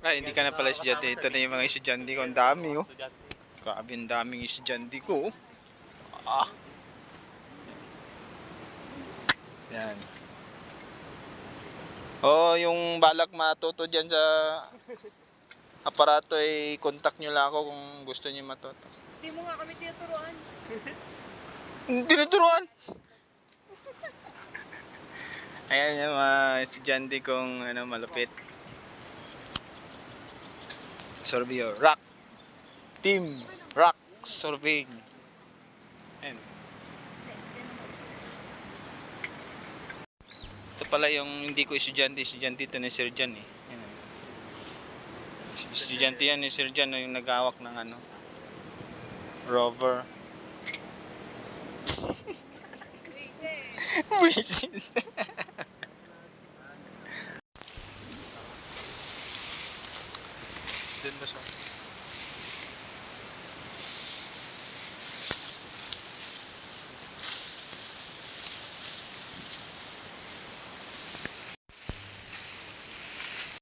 Ay, hindi ka na pala estudyante. Ito na yung mga estudyante ko. Ang dami, oh. Grabe, ang daming estudyante ko, oh. Ah, yan. Oh, yung balak matuto dyan sa aparato ay contact nyo lang ako kung gusto nyo matuto. Hindi mo nga kami tinuturuan. Tinuturuan! Ayan yung mga estudyante kong malupit. Surveyor, rock. Team, rock, surveying. Ayan. Ito pala yung hindi ko estudyante ito ni Sir Jan eh. Ayan. Estudyante yan ni Sir Jan yung nag-awak ng rover. Wisit. Doon ba siya?